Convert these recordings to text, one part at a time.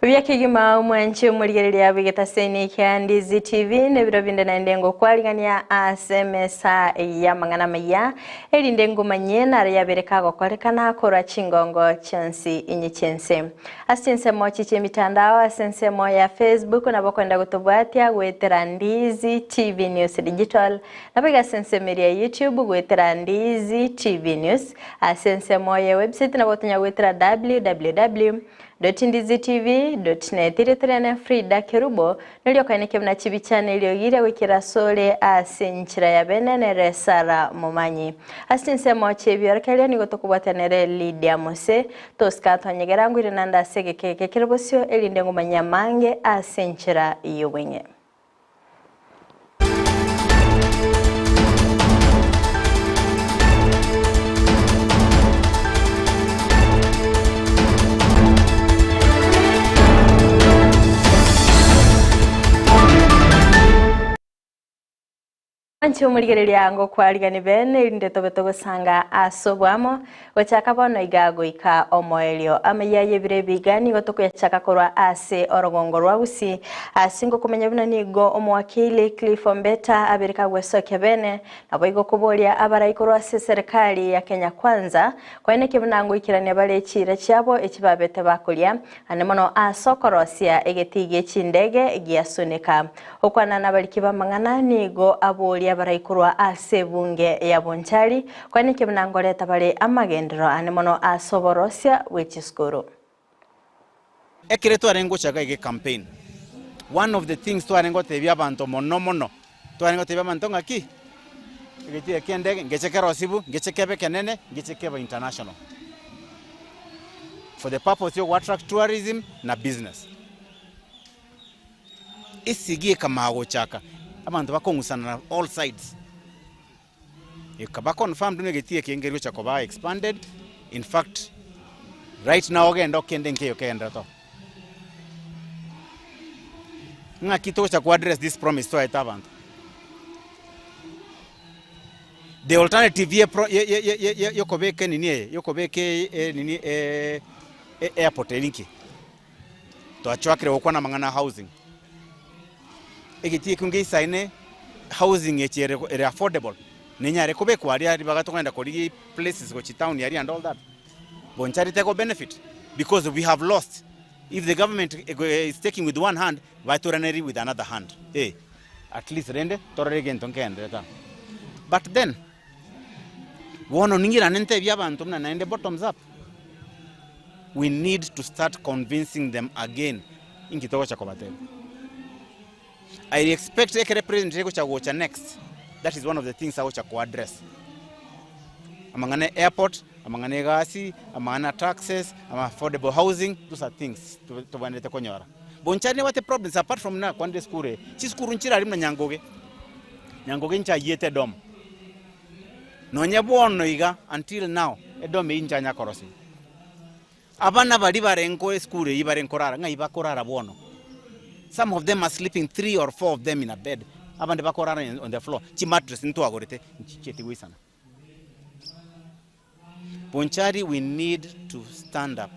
Byakigima umwanchi umurigereria bigetaseni kya Ndizi TV nebiro binde naendengo kwaligania asemesa ya mangana maya elinde ngumanye nare yabereka gokorekana kora chingongo chansi inyichense asense mochi chemitandao asense moya Facebook nabokwenda gutubwatia gwetera Ndizi TV News Digital nabiga sense media YouTube gwetera Ndizi TV News asense moya website nabotonya gwetera www.ndizitv.net iritirane FRIDAH KERUBO nilio kaineke mna chibi channel yogire wikira sole asinchira ya benene resara MOMANYI asinse moche biorkelio nigotokubwatanere LYDIA MOSE toskato nyegerangu irinanda segeke KERUBOsio elinde ngumanyamange asinchira yowenge. Anchi umurigereria ngo kwaligani bene irinde tobeto sanga asobwamo gochaka bono igago ika omoelio AMAYIA bire bigani gotokuya korwa ase orogongo rwa Gusii asingo kumenya bina nigo omwakili Cliffombeta abereka gwesoke bene naboigo kubolia abarayikorwa ase serikali ya Kenya Kwanza kwaeneke binango ikirania bale chire cyabo ekibabete bakulia anemono asokorosia egetige chindege giasunika okwana nabalikiba mangana nigo abolia baraikurwa ase bunge ya Bonchari kwani kibnangoleta bale amagendero anemono asoborosia wechiskuru ekiretu arengo chaka ige campaign. One of the things to arengo tebya bantu mono to arengo tebya bantu ngaki egeti kendege ngechekera osibu ngechekebe kenene ngechekeba international for the purpose of attract tourism na business isigie kama ago chaka abantu bakongusana na all sides. Ikaba confirmed negetie kengerio chakoba expanded. In fact, right now ogenda okende nkeyo kenda to. Ngakito cha address this promise to itabantu. The alternative yokobeke nini yokobeke nini airport elinki. To achwakre okwana mangana housing. Egitie kunge isaine housing ere affordable ninyare kube kwari ari bagatogenda kuri places go town yari and all that Bonchari take benefit because we have lost. If the government is taking with one hand vaturaneri with another hand at least rende torregen tonkende. But then wono ningira nente byabantu mna naende bottoms up. We need to start convincing them again inkitogo chakobatebe. I expect a representative to next. That is one of the things I want to address. Amangane airport, amangane gasi, amangana taxes, affordable housing, those are things to wanete konyora. Bonchari what the problems apart from na kwande skure. Chiskuru nchira rimna nyangoge. Nyangoge ncha yete dom. No nyabono iga until now edom incha nyakorosi. Abana bali barenko skure ibarenkorara nga ibakorara bono. Some of them are sleeping 3 or 4 of them in a bed. Abande bakorana on the floor. Chi mattress into agorete. Cheti wisana. Bonchari, we need to stand up.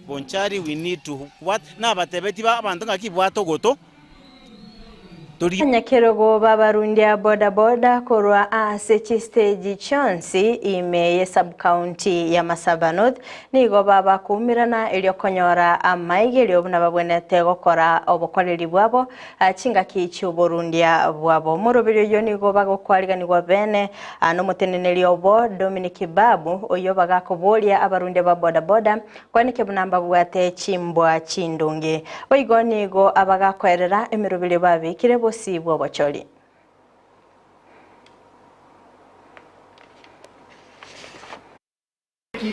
Bonchari, we need to what? Na batebeti ba abantu ngakibwato goto. KERUBO babarundia boda korwa ase stage chonsi ime sub county ya Masaba North nigo baba kumirana eliokonyora amayigelio nababwenete gokora obokoreri bwabo chinga kichi oborundia bwabo murubiro yo nigo bagokwaligani bene no muteneneli obo Dominic Babu oyo bagakobolia abarundia ba boda kwani kebunamba bwate chimbwa chindunge oigo nigo abagakwerera emirubire babikire bosi bobocholi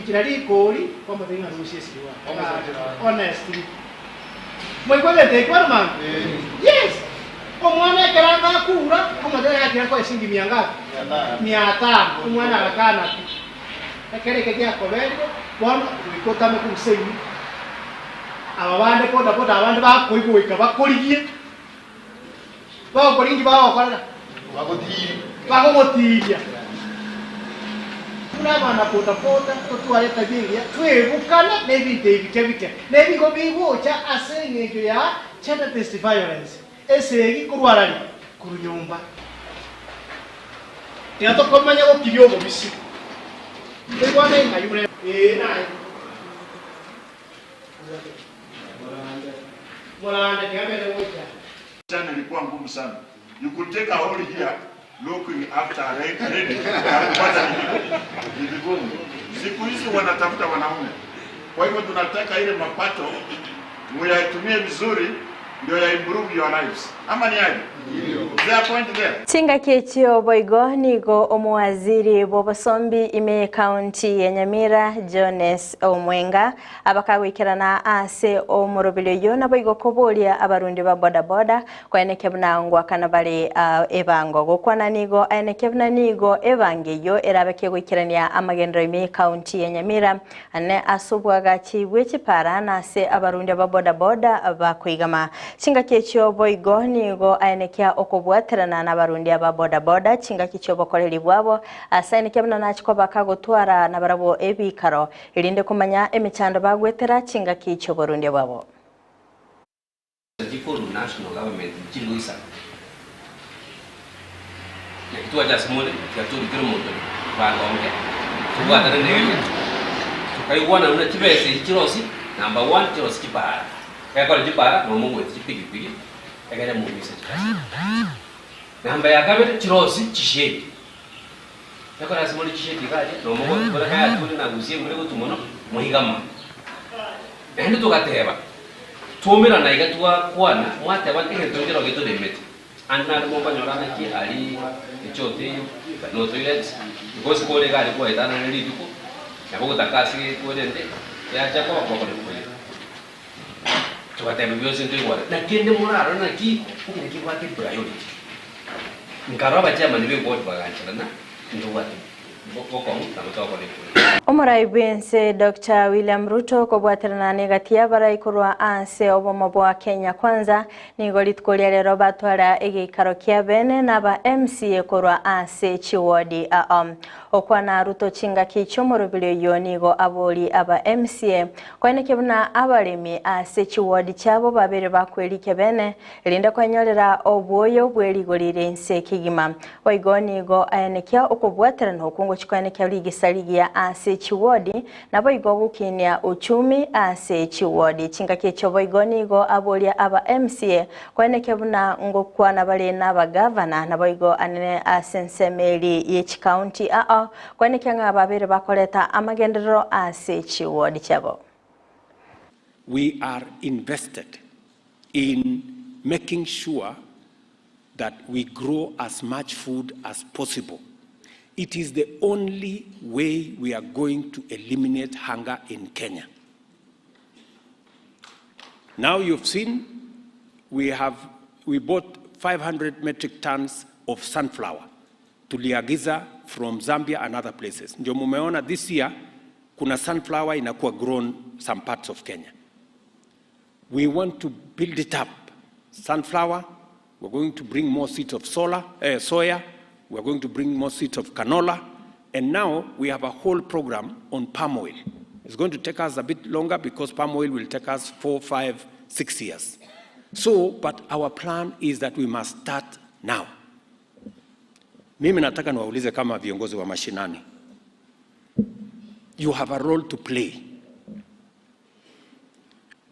kirari goli como tenga rusiesi honestly moi kwende te kwa man yes omwana keranga kura como te ya kwa singi mianga 500 omwana akana akere ke ya kobendo bona ikotame kumseni ababande poda abande bakoigoika bakorigie bakoringi bakokorera bagotiria kuna bana pota tutware tabiria twebukana n'ebintu ebike n'ebigo bibucha asengejo ya gender based violence esegi kurwarari kurunyumba yato komanya ko kibyobo bisi ebwana ingayure nayi Morande kamera moja sana ilikuwa ngumu sana. You could take a whole year looking after a lady. Ni vigumu. Siku hizi wanatafuta wanaume. Kwa hivyo tunataka ile mapato muyatumie vizuri ndio ya improve your lives. Ama ni aje? There point there. Tinga kechio boigo nigo omuwaziri bobosombi ime county ya Nyamira Jones Omwenga abakagwikirana ase omurobilo yona boigo kobolia abarundi ba boda boda kwenekebna ngwa kana bali ebango gokwana nigo enekebna nigo ebangeyo erabeke gwikirania amagendro ime county ya Nyamira ane asubwaga chibwe chipara na ase abarundi ba boda boda bakwigama tinga kechio boigo nigo aenekia okobwaterana na barundi aba boda boda chinga kicho bokoreri bwabo asaine kebna nachiko bakagotwara na barabo ebikaro irinde kumanya emichando bagwetera chinga kicho borundi bwabo Tipo national government chiluisa ya kitu aja smole ya tu dikiro moto bangonge tuwa tare ne kai wana una tibese chirosi number 1 chirosi kipara kai kwa kipara no mungu chipigi agara mu bisa chikasi namba ya kabiri chirosi chishedi yakora smole chishedi gaje no mungu bora kaya tuli na Gusii ngure gutumono muhigama ende tukateba tumira na igatwa kwana mwate batenge tongero gitu demeti anna mo banyora na ki ali echote no toilet because kole gari kwa etana neli duko yabo takasi kodende ya chako kwa kole tukateba byose ndibora na kende muraro na ki ukiri kwa ki priority ngaraba chama nibe board bagachana na ndobati boko mutamuka kole Omuraibense Dr. William Ruto kobwaterana negatia baraikorwa anse obomobwa Kenya kwanza nigolitkolia lero batwara egikaro kia bene naba MCA korwa anse chiwodi okwana Ruto chinga kichomorobile yonigo aboli aba MCA kwene kebuna abalemi anse chiwodi chabo babere bakweli kebene linda kwanyolera obwoyo bweligolire nse kigima oigonigo ayenekia okobwaterana okungo chikwane kya ligisaligia anse chiwodi nabo igogukinia uchumi ase chiwodi chinga kecho boigonigo abolia aba MCA kwene kebuna ngokwana bale naba governor nabo igo anene asensemeli ye county kwene kyanga babere bakoleta amagendero ase chiwodi chabo. We are invested in making sure that we grow as much food as possible. It is the only way we are going to eliminate hunger in Kenya. Now you've seen we bought 500 metric tons of sunflower to Liagiza from Zambia and other places. Ndio mumeona this year kuna sunflower inakuwa grown some parts of Kenya. We want to build it up. Sunflower, we're going to bring more seeds of soya. We're going to bring more seeds of canola. And now we have a whole program on palm oil. It's going to take us a bit longer because palm oil will take us 4, 5, 6 years. So, but our plan is that we must start now. Mimi nataka niwaulize kama viongozi wa mashinani. You have a role to play.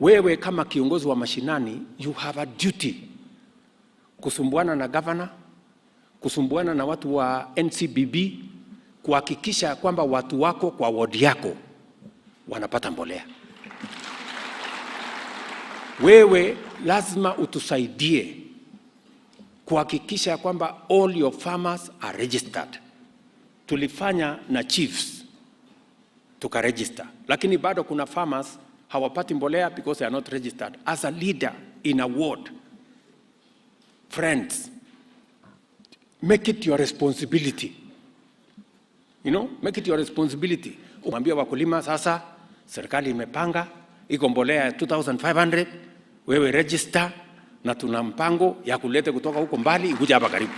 Wewe kama kiongozi wa mashinani, you have a duty. Kusumbuana na governor, kusumbuana na watu wa NCBB, kuhakikisha kwamba watu wako kwa ward yako wanapata mbolea. Wewe lazima utusaidie kuhakikisha kwamba all your farmers are registered. Tulifanya na chiefs tukaregister, lakini bado kuna farmers hawapati mbolea because they are not registered. As a leader in a ward, friends, make it your responsibility. You know, make it your responsibility. Umwambia wakulima sasa, serikali imepanga, iko mbolea ya 2,500, wewe register na tuna mpango ya kulete kutoka huko mbali ikuja hapa karibu.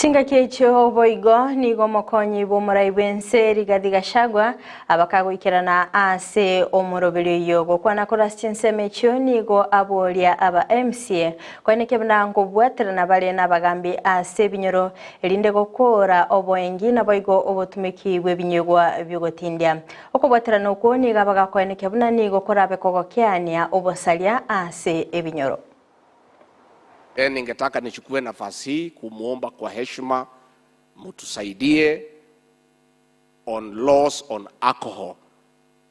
Singa kiecho boigo nigo mokonyi bomurai bwense Rigathi Gachagua abakagwikirana ase omurobiri yogo kwana kora CHINSA mecho nigo aboria aba MCA kwaneke bnango bwaterana bale nabagambi ase binyoro elinde gokora oboengi na boigo obotumiki bwebinyegwa byogotindia okobwaterana uko niga bagakwaneke bna nigo korabe kogokiania obosalia ase ebinyoro. Ningetaka nichukue nafasi hii kumuomba kwa heshima mtusaidie on laws on alcohol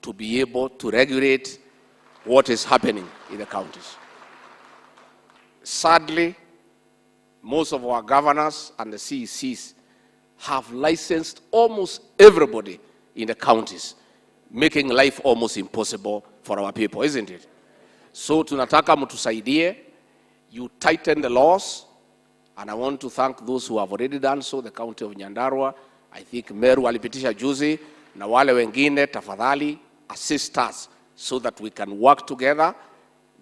to be able to regulate what is happening in the counties. Sadly, most of our governors and the CECs have licensed almost everybody in the counties, making life almost impossible for our people, isn't it? So tunataka mtusaidie. You tighten the laws, and I want to thank those who have already done so, the county of Nyandarua. I think Meru alipitisha juzi, na wale wengine tafadhali assist us so that we can work together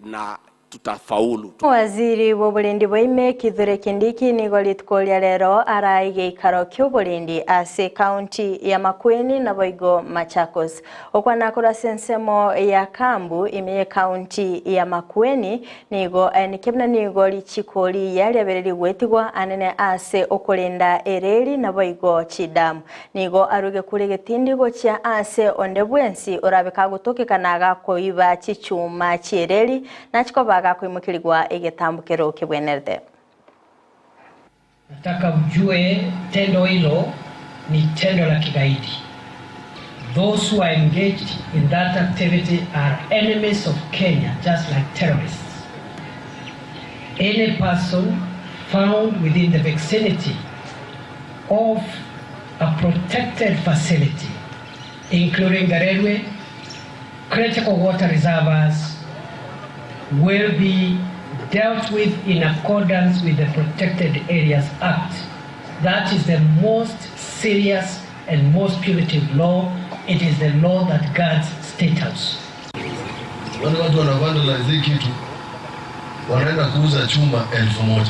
na tutafaulu. Waziri w'obulendi bw'ime Kithure Kindiki nigo litkolya lero araige ikaro ky'obulendi ase county ya Makueni na Boigo Machakos okwana kora sensemo ya Kambu ime county ya Makueni nigo nikebna nigo lichikoli yali abereri gwetigwa anene ase okulenda ereri na Boigo Chidamu nigo aruge kurege tindigo cha ase ondebwensi orabeka gutokekanaga koiba chichuma chireri nachiko kuimukirigwa igetambukiro kibwenerde. Nataka ujue tendo hilo ni tendo la kigaidi. Those who are engaged in that activity are enemies of Kenya, just like terrorists. Any person found within the vicinity of a protected facility, including the railway, critical water reservoirs, will be dealt with in accordance with the Protected Areas Act. That is the most serious and most punitive law. It is the law that guards State House. Wale watu wanavandalize kitu wanaenda kuuza chuma 1000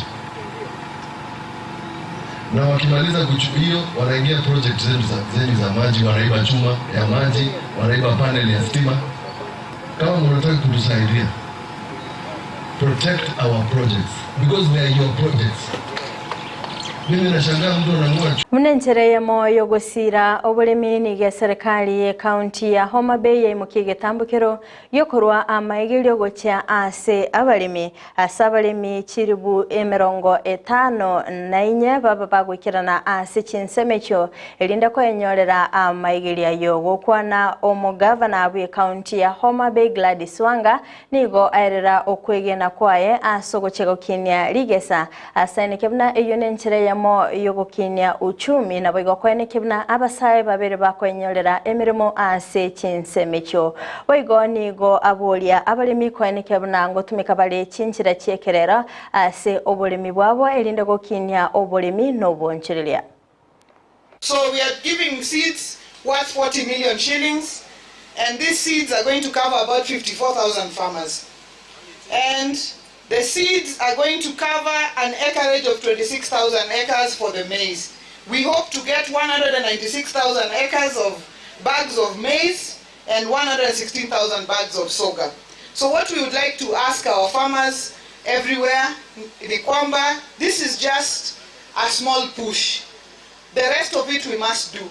na wakimaliza hiyo wanaingia project zenu za maji, wanaiba chuma ya maji, wanaiba panel ya stima. Kama mnataka kutusaidia, protect our projects because we are your projects. Mimi nashangaa mtu anang'oa. Munenchereye moyo gusira obulemi nige serikali ye county ya Homa Bay ye mukige tambukiro yokorwa amaigiryo gocha ase abalemi asabalemi chiribu emerongo etano na inye baba bagwikirana ase CHINSA mecho elinda ko enyorera amaigirya yogo kwana omugavana abwe county ya Homa Bay Gladys Wanga nigo aerera okwegena kwaye asogochego kinya ligesa asanekebna eyonenchereye mo yogokinya uchumi na boigo kwene kibna abasaye babere bakwenyorera emirimo ase CHINSA mecho boigo nigo abolia abalemi kwene kibna ngo tumika bale chinchira chekerera ase obolemi bwabo elinde gokinya obolemi no bonchirelia. So we are giving seeds worth 40 million shillings, and these seeds are going to cover about 54,000 farmers. And the seeds are going to cover an acreage of 26,000 acres for the maize. We hope to get 196,000 acres of bags of maize and 116,000 bags of sorghum. So what we would like to ask our farmers everywhere, this is just a small push. The rest of it we must do.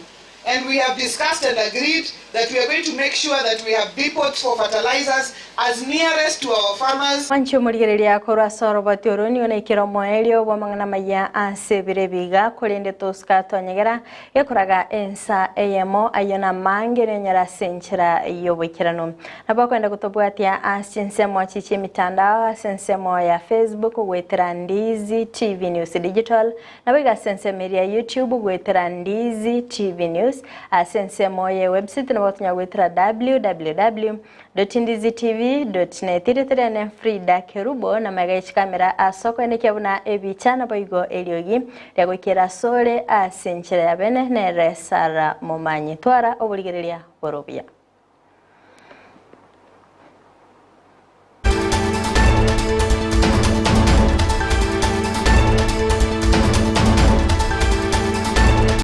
And we have discussed and agreed that we are going to make sure that we have depots for fertilizers as nearest to our farmers. Mancho murigereria korwa sorobati oroni ona ikiro moelio wa mangana maya ase birebiga kolende toska tonyegera yakoraga ensa AMO ayona mangere nyara senchira yobikirano nabakwenda kutobwatia CHINSA mwachichi mitandao sensemo ya Facebook gwetera Ndizi TV News Digital nabiga sense media YouTube gwetera Ndizi TV News sensemo ya website nabatunya gwetera www.ndizitv.net na FRIDAH KERUBO na magaich kamera asoko enekebuna ebichana boigo eliogi lyagwikira sole asenchera yabene ne resara MOMANYI twara obuligereria borobia.